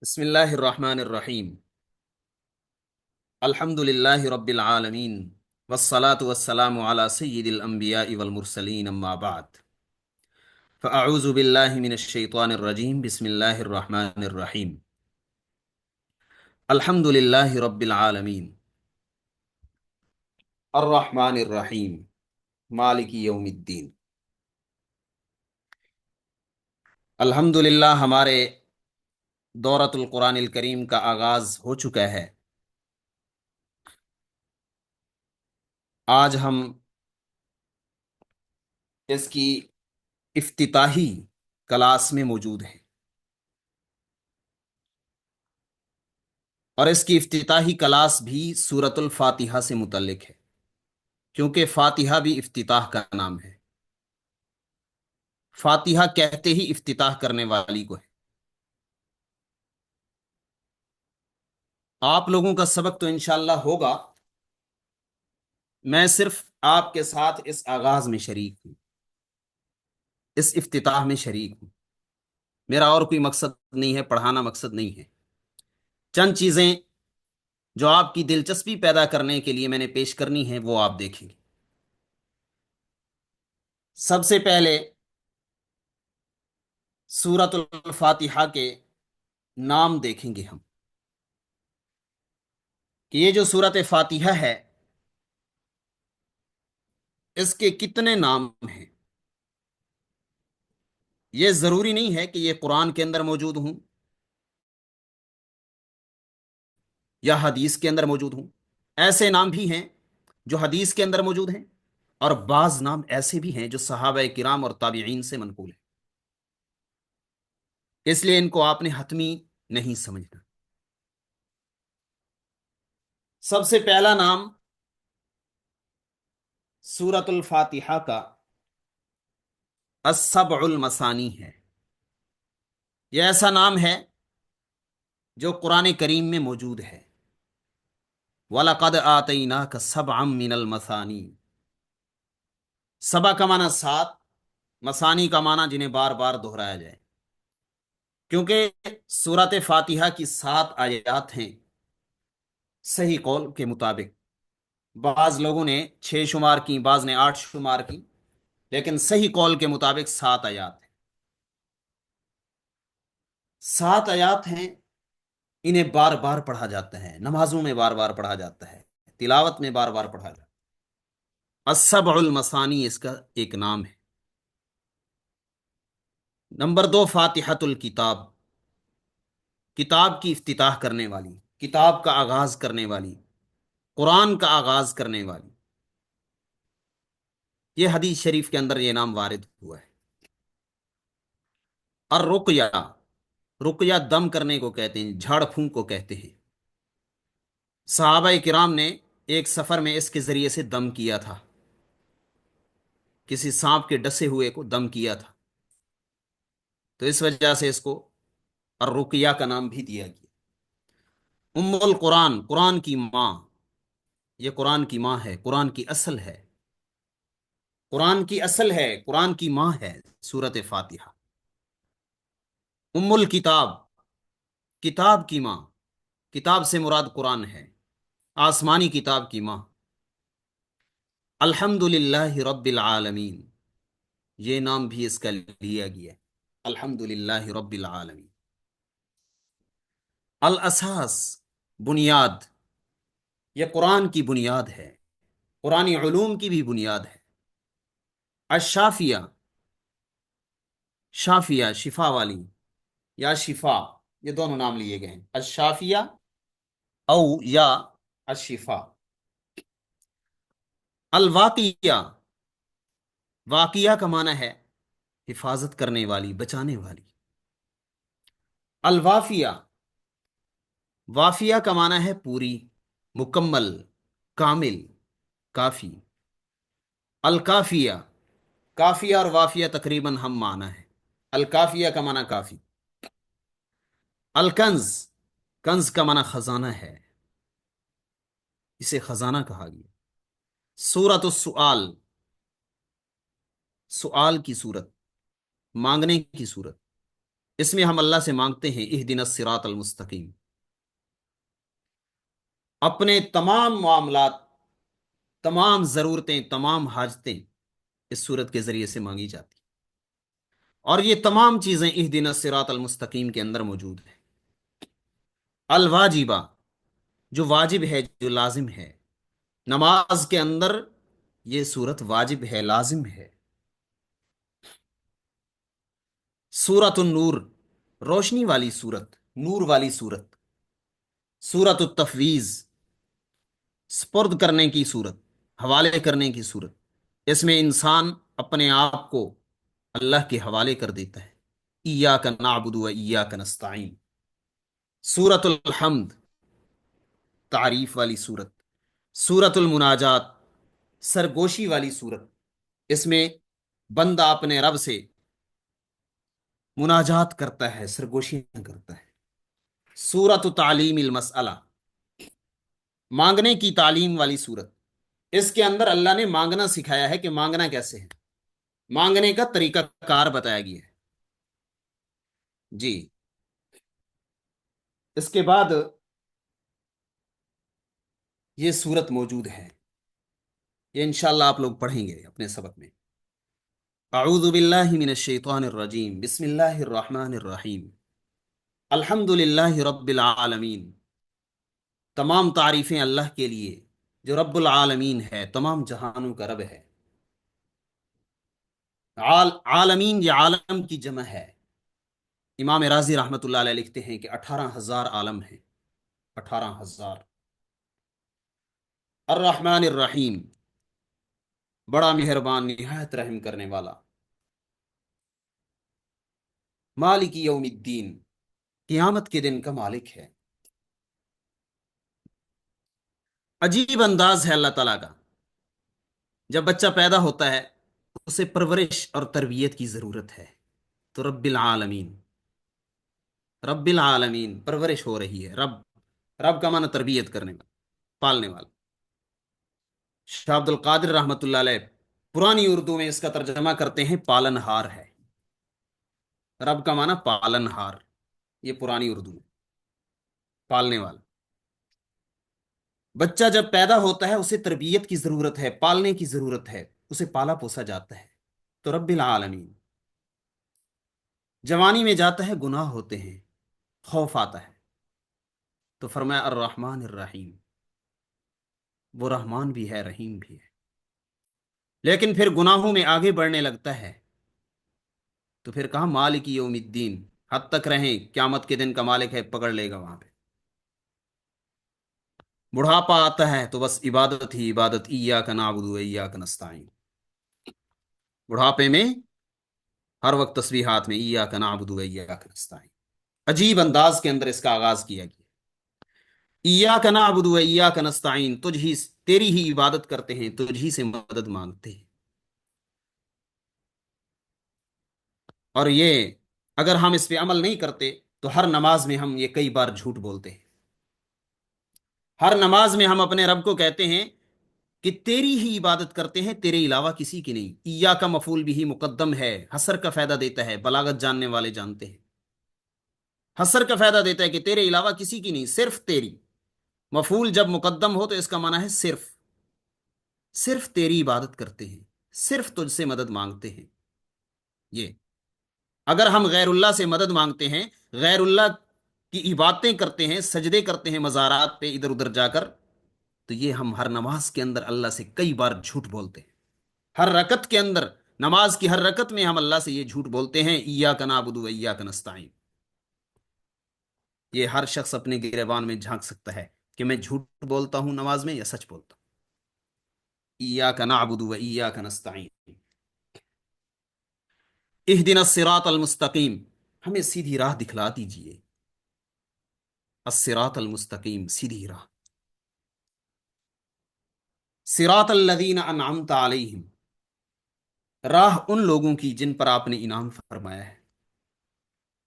بسم اللہ الرحمن الرحیم الحمد للہ رب العالمین والصلاة والسلام علی سید الانبیاء والمرسلین اما بعد فاعوذ باللہ من الشیطان الرجیم بسم اللہ الرحمن الرحیم الحمد للہ رب العالمین الرحمن الرحیم مالک یوم الدین۔ الحمد للہ ہمارے دورۃ القرآن الکریم کا آغاز ہو چکا ہے۔ آج ہم اس کی افتتاحی کلاس میں موجود ہیں، اور اس کی افتتاحی کلاس بھی سورۃ الفاتحہ سے متعلق ہے، کیونکہ فاتحہ بھی افتتاح کا نام ہے۔ فاتحہ کہتے ہی افتتاح کرنے والی کو ہے۔ آپ لوگوں کا سبق تو انشاءاللہ ہوگا، میں صرف آپ کے ساتھ اس آغاز میں شریک ہوں، اس افتتاح میں شریک ہوں۔ میرا اور کوئی مقصد نہیں ہے، پڑھانا مقصد نہیں ہے۔ چند چیزیں جو آپ کی دلچسپی پیدا کرنے کے لیے میں نے پیش کرنی ہے وہ آپ دیکھیں گے۔ سب سے پہلے سورۃ الفاتحہ کے نام دیکھیں گے ہم، کہ یہ جو سورۃ فاتحہ ہے اس کے کتنے نام ہیں۔ یہ ضروری نہیں ہے کہ یہ قرآن کے اندر موجود ہوں یا حدیث کے اندر موجود ہوں۔ ایسے نام بھی ہیں جو حدیث کے اندر موجود ہیں، اور بعض نام ایسے بھی ہیں جو صحابہ کرام اور تابعین سے منقول ہیں، اس لیے ان کو آپ نے حتمی نہیں سمجھنا۔ سب سے پہلا نام سورۃ الفاتحہ کا السبع المثانی ہے۔ یہ ایسا نام ہے جو قرآن کریم میں موجود ہے۔ وَلَقَدْ آتَيْنَاكَ سَبْعًا مِّنَ الْمَثَانِي۔ سبع کا معنی سات، مثانی کا معنی جنہیں بار بار دہرایا جائے، کیونکہ سورۃ فاتحہ کی 7 آیات ہیں۔ صحیح قول کے مطابق بعض لوگوں نے 6 شمار کی، بعض نے 8 شمار کی، لیکن صحیح قول کے مطابق 7 آیات ہیں۔ 7 آیات ہیں، انہیں بار بار پڑھا جاتا ہے، نمازوں میں بار بار پڑھا جاتا ہے، تلاوت میں بار بار پڑھا جاتا ہے۔ السبع المثانی اس کا ایک نام ہے۔ نمبر 2، فاتحۃ الکتاب، کتاب کی افتتاح کرنے والی، کتاب کا آغاز کرنے والی، قرآن کا آغاز کرنے والی۔ یہ حدیث شریف کے اندر یہ نام وارد ہوا ہے۔ الرقیہ، رقیہ دم کرنے کو کہتے ہیں، جھاڑ پھونک کو کہتے ہیں۔ صحابہ کرام نے ایک سفر میں اس کے ذریعے سے دم کیا تھا، کسی سانپ کے ڈسے ہوئے کو دم کیا تھا، تو اس وجہ سے اس کو الرقیہ کا نام بھی دیا گیا۔ ام القرآن، قرآن کی ماں، یہ قرآن کی ماں ہے، قرآن کی اصل ہے، قرآن کی اصل ہے، قرآن کی ماں ہے سورۃ فاتحہ۔ ام الکتاب، کتاب کی ماں، کتاب سے مراد قرآن ہے، آسمانی کتاب کی ماں۔ الحمد للہ رب العالمین، یہ نام بھی اس کا لیا گیا ہے، الحمد للہ رب العالمین۔ الاساس، بنیاد، یہ قرآن کی بنیاد ہے، قرآنی علوم کی بھی بنیاد ہے۔ الشافیہ، شافیہ شفا والی یا شفا، یہ دونوں نام لیے گئے ہیں، الشافیہ او یا الشفا۔ الواقیہ، واقیہ کا معنی ہے حفاظت کرنے والی، بچانے والی۔ الوافیہ، وافیہ کا معنی ہے پوری، مکمل، کامل، کافی۔ الکافیہ، کافیہ اور وافیہ تقریباً ہم معنی ہے، الکافیہ کا معنی کافی۔ الکنز، کنز کا معنی خزانہ ہے، اسے خزانہ کہا گیا۔ سورۃ السؤال، سؤال کی صورت، مانگنے کی صورت۔ اس میں ہم اللہ سے مانگتے ہیں اہدنا الصراط المستقیم. اپنے تمام معاملات، تمام ضرورتیں، تمام حاجتیں اس صورت کے ذریعے سے مانگی جاتی ہیں، اور یہ تمام چیزیں اہدنا الصراط المستقیم کے اندر موجود ہیں. الواجبہ، جو واجب ہے، جو لازم ہے. نماز کے اندر یہ صورت واجب ہے، لازم ہے. سورۃ النور، روشنی والی صورت، نور والی صورت. سورۃ التفویض، سپرد کرنے کی صورت، حوالے کرنے کی صورت. اس میں انسان اپنے آپ کو اللہ کے حوالے کر دیتا ہے. ایاک نعبد و ایاک نستعین. سورۃ الحمد، تعریف والی صورت. سورۃ المناجات، سرگوشی والی صورت. اس میں بندہ اپنے رب سے مناجات کرتا ہے، سرگوشیاں کرتا ہے. سورۃ تعلیم المسئلہ، مانگنے کی تعلیم والی صورت. اس کے اندر اللہ نے مانگنا سکھایا ہے کہ مانگنا کیسے ہے، مانگنے کا طریقہ کار بتایا گیا ہے. جی. اس کے بعد یہ صورت موجود ہے، یہ انشاءاللہ آپ لوگ پڑھیں گے اپنے سبق میں. اعوذ باللہ من الشیطان الرجیم، بسم اللہ الرحمن الرحیم. الحمد للہ رب العالمین. تمام تعریفیں اللہ کے لیے جو رب العالمین ہے، تمام جہانوں کا رب ہے. عالمین، یہ عالم کی جمع ہے. امام راضی رحمۃ اللہ علیہ لکھتے ہیں کہ 18,000 عالم ہیں، 18,000. الرحمن الرحیم، بڑا مہربان، نہایت رحم کرنے والا. مالک یوم الدین، قیامت کے دن کا مالک ہے. عجیب انداز ہے اللہ تعالیٰ کا. جب بچہ پیدا ہوتا ہے اسے پرورش اور تربیت کی ضرورت ہے، تو رب العالمین، رب العالمین، پرورش ہو رہی ہے. رب، رب کا معنی تربیت کرنے والا، پالنے والا. شاہ عبد القادر رحمۃ اللہ علیہ پرانی اردو میں اس کا ترجمہ کرتے ہیں پالن ہار ہے. رب کا معنی پالن ہار، یہ پرانی اردو میں پالنے والا. بچہ جب پیدا ہوتا ہے اسے تربیت کی ضرورت ہے، پالنے کی ضرورت ہے، اسے پالا پوسا جاتا ہے، تو رب العالمین. جوانی میں جاتا ہے، گناہ ہوتے ہیں، خوف آتا ہے، تو فرمایا الرحمن الرحیم، وہ رحمان بھی ہے، رحیم بھی ہے. لیکن پھر گناہوں میں آگے بڑھنے لگتا ہے، تو پھر کہا مالک یوم الدین، حد تک رہیں، قیامت کے دن کا مالک ہے، پکڑ لے گا وہاں پہ. بڑھاپا آتا ہے تو بس عبادت ہی عبادت، ایاک نعبد و ایاک نستعین. بڑھاپے میں ہر وقت تسبیحات میں ایاک نعبد و ایاک نستعین. عجیب انداز کے اندر اس کا آغاز کیا گیا. ایاک نعبد و ایاک نستعین، تجھ ہی، تیری ہی عبادت کرتے ہیں، تجھ ہی سے مدد مانگتے ہیں. اور یہ اگر ہم اس پہ عمل نہیں کرتے تو ہر نماز میں ہم یہ کئی بار جھوٹ بولتے ہیں. ہر نماز میں ہم اپنے رب کو کہتے ہیں کہ تیری ہی عبادت کرتے ہیں، تیرے علاوہ کسی کی نہیں. ایا کا مفعول بھی مقدم ہے، حسر کا فائدہ دیتا ہے، بلاغت جاننے والے جانتے ہیں. حسر کا فائدہ دیتا ہے کہ تیرے علاوہ کسی کی نہیں، صرف تیری. مفعول جب مقدم ہو تو اس کا معنی ہے صرف، صرف تیری عبادت کرتے ہیں، صرف تجھ سے مدد مانگتے ہیں. یہ اگر ہم غیر اللہ سے مدد مانگتے ہیں، غیر اللہ کی عبادتیں کرتے ہیں، سجدے کرتے ہیں مزارات پہ ادھر ادھر جا کر، تو یہ ہم ہر نماز کے اندر اللہ سے کئی بار جھوٹ بولتے ہیں. ہر رکعت کے اندر، نماز کی ہر رکعت میں ہم اللہ سے یہ جھوٹ بولتے ہیں ایاک نعبد و ایاک نستعین. یہ ہر شخص اپنے گریبان میں جھانک سکتا ہے کہ میں جھوٹ بولتا ہوں نماز میں یا سچ بولتا ہوں. ایاک نعبد و ایاک نستعین. اہدنا الصراط المستقیم، ہمیں سیدھی راہ دکھلا دیجئے. الصراط المستقیم، سیدھی راہ. صراط الذین انعمت علیہم، راہ ان لوگوں کی جن پر آپ نے انعام فرمایا ہے.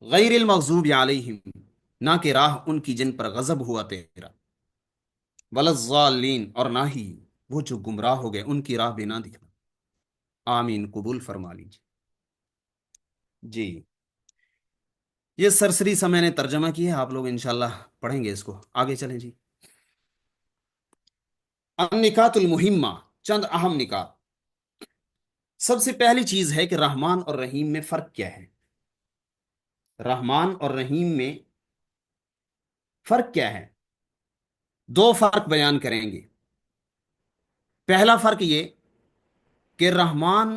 غیر المغضوب علیہم، نہ کہ راہ ان کی جن پر غضب ہوا تیرا. ولا الضالین، اور نہ ہی وہ جو گمراہ ہو گئے ان کی راہ بھی نہ دکھنا. آمین، قبول فرما لیجیے. جی. یہ سرسری سا میں نے ترجمہ کیا ہے، آپ لوگ انشاءاللہ پڑھیں گے اس کو، آگے چلیں جی۔ النکات المہمہ، چند اہم نکات۔ سب سے پہلی چیز ہے کہ رحمان اور رحیم میں فرق کیا ہے؟ رحمان اور رحیم میں فرق کیا ہے؟ دو فرق بیان کریں گے۔ پہلا فرق یہ کہ رحمان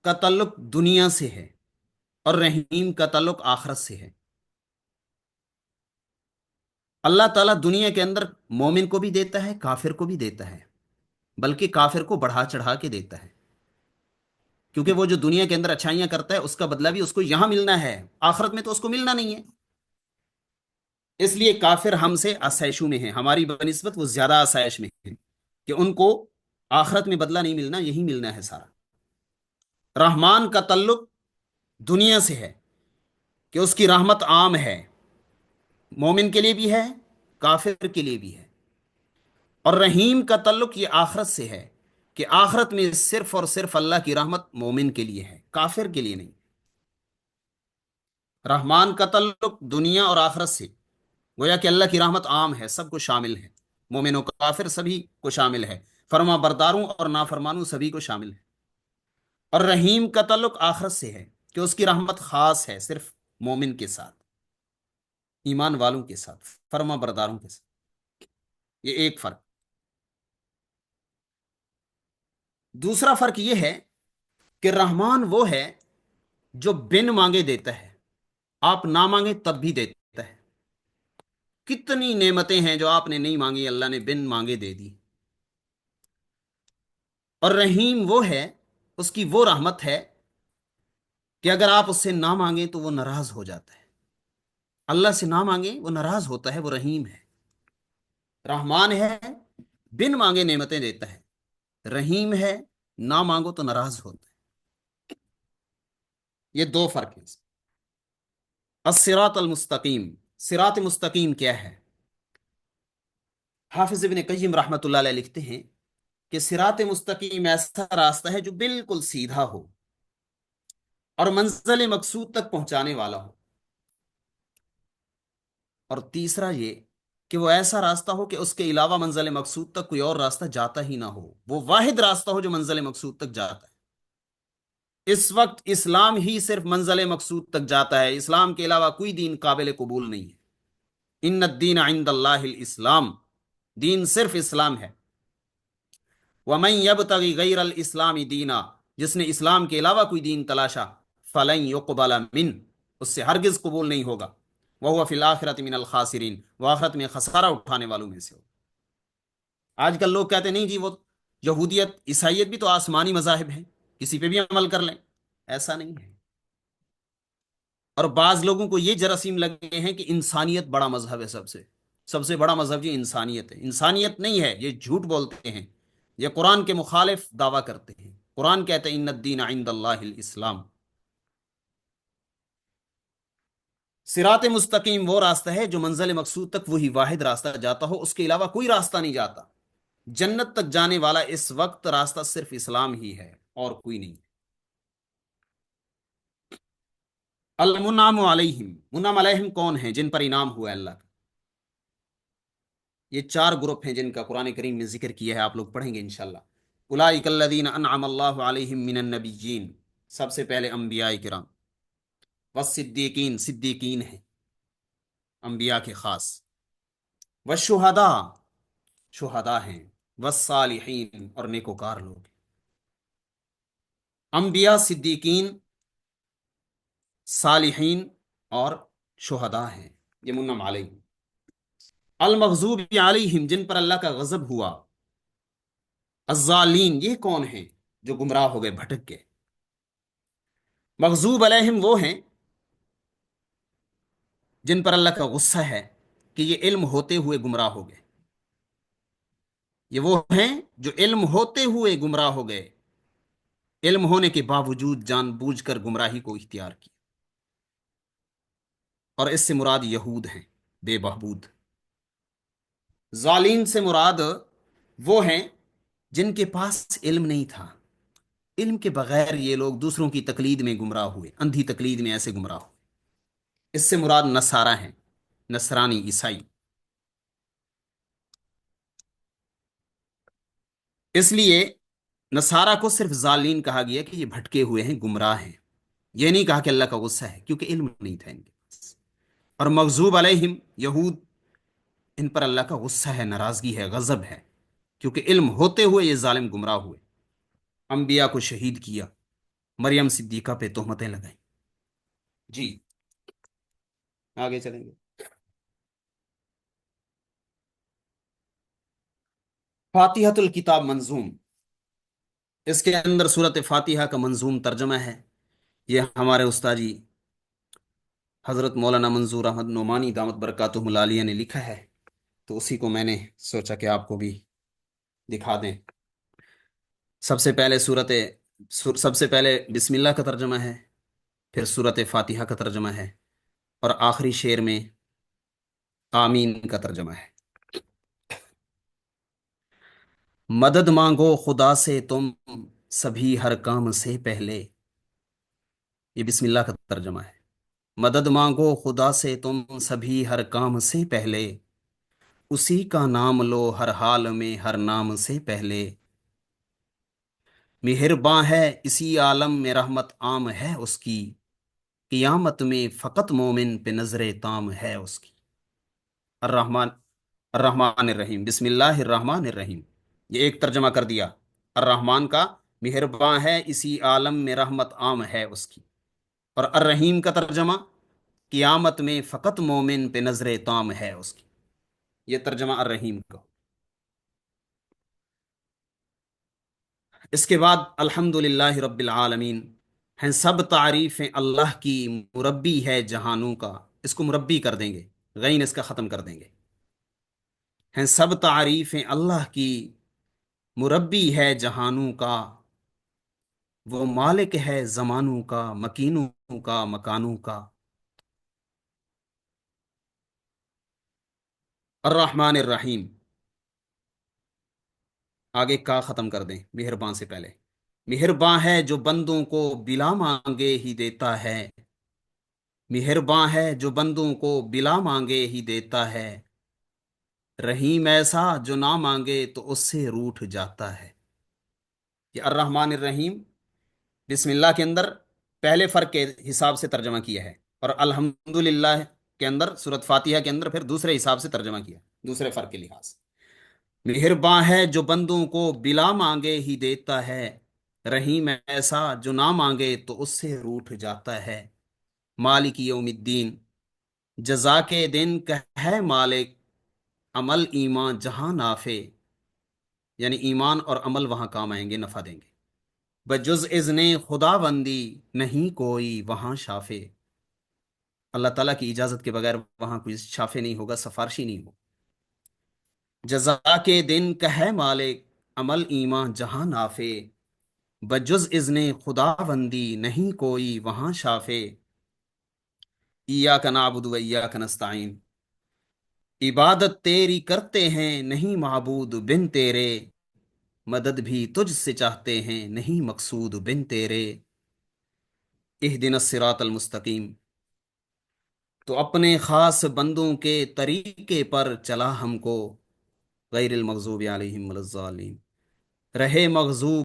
کا تعلق دنیا سے ہے اور رحیم کا تعلق آخرت سے ہے۔ اللہ تعالیٰ دنیا کے اندر مومن کو بھی دیتا ہے، کافر کو بھی دیتا ہے، بلکہ کافر کو بڑھا چڑھا کے دیتا ہے، کیونکہ وہ جو دنیا کے اندر اچھائیاں کرتا ہے اس کا بدلہ بھی اس کو یہاں ملنا ہے، آخرت میں تو اس کو ملنا نہیں ہے۔ اس لیے کافر ہم سے آسائشوں میں ہیں، ہماری بنسبت وہ زیادہ آسائش میں ہیں، کہ ان کو آخرت میں بدلہ نہیں ملنا، یہی ملنا ہے سارا۔ رحمان کا تعلق دنیا سے ہے کہ اس کی رحمت عام ہے، مومن کے لیے بھی ہے، کافر کے لیے بھی ہے۔ اور رحیم کا تعلق یہ آخرت سے ہے کہ آخرت میں صرف اور صرف اللہ کی رحمت مومن کے لیے ہے، کافر کے لیے نہیں۔ رحمان کا تعلق دنیا اور آخرت سے، گویا کہ اللہ کی رحمت عام ہے، سب کو شامل ہے، مومن و کافر سبھی کو شامل ہے، فرما برداروں اور نافرمانوں سبھی کو شامل ہے۔ اور رحیم کا تعلق آخرت سے ہے کہ اس کی رحمت خاص ہے صرف مومن کے ساتھ، ایمان والوں کے ساتھ، فرما برداروں کے ساتھ۔ یہ ایک فرق۔ دوسرا فرق یہ ہے کہ رحمان وہ ہے جو بن مانگے دیتا ہے، آپ نہ مانگے تب بھی دیتا ہے۔ کتنی نعمتیں ہیں جو آپ نے نہیں مانگی، اللہ نے بن مانگے دے دی۔ اور رحیم وہ ہے، اس کی وہ رحمت ہے کہ اگر آپ اس سے نہ مانگیں تو وہ ناراض ہو جاتا ہے۔ اللہ سے نہ مانگیں وہ ناراض ہوتا ہے، وہ رحیم ہے۔ رحمان ہے، بن مانگے نعمتیں دیتا ہے، رحیم ہے، نہ مانگو تو ناراض ہوتا ہے۔ یہ دو فرق ہیں۔ الصراط المستقیم، صراط مستقیم کیا ہے؟ حافظ ابن قیم رحمۃ اللہ علیہ لکھتے ہیں کہ صراط مستقیم ایسا راستہ ہے جو بالکل سیدھا ہو اور منزل مقصود تک پہنچانے والا ہو۔ اور تیسرا یہ کہ وہ ایسا راستہ ہو کہ اس کے علاوہ منزل مقصود تک کوئی اور راستہ جاتا ہی نہ ہو، وہ واحد راستہ ہو جو منزل مقصود تک جاتا ہے۔ اس وقت اسلام ہی صرف منزل مقصود تک جاتا ہے، اسلام کے علاوہ کوئی دین قابل قبول نہیں ہے۔ ان الدین عند اللہ الاسلام، دین صرف اسلام ہے۔ ومن یبتغی غیر الاسلام دینا، جس نے اسلام کے علاوہ کوئی دین تلاشا، فلن یقبل من، اس سے ہرگز قبول نہیں ہوگا، وہو فی الآخرۃ من الخاسرین، وہ آخرت میں خسارہ اٹھانے والوں میں سے ہو۔ آج کل لوگ کہتے ہیں نہیں جی وہ یہودیت عیسائیت بھی تو آسمانی مذاہب ہیں، کسی پہ بھی عمل کر لیں، ایسا نہیں ہے۔ اور بعض لوگوں کو یہ جراثیم لگے ہیں کہ انسانیت بڑا مذہب ہے، سب سے بڑا مذہب یہ انسانیت ہے۔ انسانیت نہیں ہے، یہ جھوٹ بولتے ہیں، یہ قرآن کے مخالف دعویٰ کرتے ہیں۔ قرآن کہتے ہیں ان الدین عند اللہ الاسلام۔ صراط مستقیم وہ راستہ ہے جو منزل مقصود تک وہی واحد راستہ جاتا ہو، اس کے علاوہ کوئی راستہ نہیں جاتا۔ جنت تک جانے والا اس وقت راستہ صرف اسلام ہی ہے اور کوئی نہیں۔ المنعم علیہم، منعم علیہم کون ہیں؟ جن پر انعام ہوا ہے اللہ کا۔ یہ چار گروپ ہیں جن کا قرآن کریم میں ذکر کیا ہے، آپ لوگ پڑھیں گے انشاءاللہ۔ اولئک الذین انعم اللہ علیہم من النبیین، سب سے پہلے انبیاء کرام، والصدیقین، صدیقین ہیں انبیاء کے خاص، والشہداء، شہداء ہیں، والصالحین، اور نیکوکار لوگ۔ انبیاء، صدیقین، صالحین اور شہداء ہیں، یہ منعم علیہم۔ المغضوب علیہم، جن پر اللہ کا غضب ہوا۔ الضالین، یہ کون ہیں؟ جو گمراہ ہو گئے، بھٹک گئے۔ مغضوب علیہم وہ ہیں جن پر اللہ کا غصہ ہے کہ یہ علم ہوتے ہوئے گمراہ ہو گئے، یہ وہ ہیں جو علم ہوتے ہوئے گمراہ ہو گئے، علم ہونے کے باوجود جان بوجھ کر گمراہی کو اختیار کی۔ اور اس سے مراد یہود ہیں، بے بہبود۔ ظالین سے مراد وہ ہیں جن کے پاس علم نہیں تھا، علم کے بغیر یہ لوگ دوسروں کی تقلید میں گمراہ ہوئے، اندھی تقلید میں ایسے گمراہ ہوئے۔ اس سے مراد نصارہ ہیں، نصرانی عیسائی۔ اس لیے نصارہ کو صرف ضالین کہا گیا کہ یہ بھٹکے ہوئے ہیں، گمراہ ہیں۔ یہ نہیں کہا کہ اللہ کا غصہ ہے، کیونکہ علم نہیں تھا ان کے پاس۔ اور مغضوب علیہم یہود، ان پر اللہ کا غصہ ہے، ناراضگی ہے، غضب ہے، کیونکہ علم ہوتے ہوئے یہ ظالم گمراہ ہوئے، انبیاء کو شہید کیا، مریم صدیقہ پہ تہمتیں لگائیں۔ جی، آگے چلیں گے۔ فاتحۃ الکتاب منظوم، اس کے اندر صورت فاتحہ کا منظوم ترجمہ ہے۔ یہ ہمارے استاد جی حضرت مولانا منظور احمد نعمانی دامت برکاتہ العالیہ نے لکھا ہے، تو اسی کو میں نے سوچا کہ آپ کو بھی دکھا دیں۔ سب سے پہلے سب سے پہلے بسم اللہ کا ترجمہ ہے، پھر صورت فاتحہ کا ترجمہ ہے، اور آخری شعر میں آمین کا ترجمہ ہے۔ مدد مانگو خدا سے تم سبھی ہر کام سے پہلے، یہ بسم اللہ کا ترجمہ ہے۔ مدد مانگو خدا سے تم سبھی ہر کام سے پہلے، اسی کا نام لو ہر حال میں ہر نام سے پہلے، مہرباں ہے اسی عالم میں رحمت عام ہے اس کی، قیامت میں فقط مومن پہ نظر تام ہے اس کی۔ الرحمن الرحمن الرحیم، بسم اللہ الرحمن الرحیم، یہ ایک ترجمہ کر دیا الرحمن کا، مہرباں ہے اسی عالم میں رحمت عام ہے اس کی، اور الرحیم کا ترجمہ قیامت میں فقط مومن پہ نظر تام ہے اس کی، یہ ترجمہ الرحیم کا۔ اس کے بعد الحمد رب العالمین، ہیں سب تعریفیں اللہ کی، مربی ہے جہانوں کا، اس کو مربی کر دیں گے، غین اس کا ختم کر دیں گے۔ ہیں سب تعریفیں اللہ کی، مربی ہے جہانوں کا، وہ مالک ہے زمانوں کا، مکینوں کا، مکانوں کا۔ الرحمن الرحیم، آگے کا ختم کر دیں مہربان سے پہلے۔ مہرباں ہے جو بندوں کو بلا مانگے ہی دیتا ہے، مہرباں ہے جو بندوں کو بلا مانگے ہی دیتا ہے، رحیم ایسا جو نہ مانگے تو اس سے روٹھ جاتا ہے۔ یہ الرحمن الرحیم بسم اللہ کے اندر پہلے فرق کے حساب سے ترجمہ کیا ہے، اور الحمد کے اندر سورت فاتحہ کے اندر پھر دوسرے حساب سے ترجمہ کیا، دوسرے فرق کے لحاظ سے۔ مہرباں ہے جو بندوں کو بلا مانگے ہی دیتا ہے، رحیم ایسا جو نہ مانگے تو اس سے روٹھ جاتا ہے۔ مالک یوم الدین، جزا کے دن کا ہے مالک، عمل ایمان جہاں نافع، یعنی ایمان اور عمل وہاں کام آئیں گے، نفع دیں گے۔ بجز اذن خدا بندی نہیں کوئی وہاں شافع، اللہ تعالیٰ کی اجازت کے بغیر وہاں کوئی شافع نہیں ہوگا، سفارشی نہیں ہوگا۔ جزا کے دن کا ہے مالک، عمل ایمان جہاں نافع، بجز اذن خدا بندی نہیں کوئی وہاں شافع، ایاک نعبد و ایاک نستعین، عبادت تیری کرتے ہیں نہیں معبود بن تیرے، مدد بھی تجھ سے چاہتے ہیں نہیں مقصود بن تیرے، اہدنا الصراط المستقیم، تو اپنے خاص بندوں کے طریقے پر چلا ہم کو، غیر المغضوب علیہم ولا الضالین، رہے مغضوب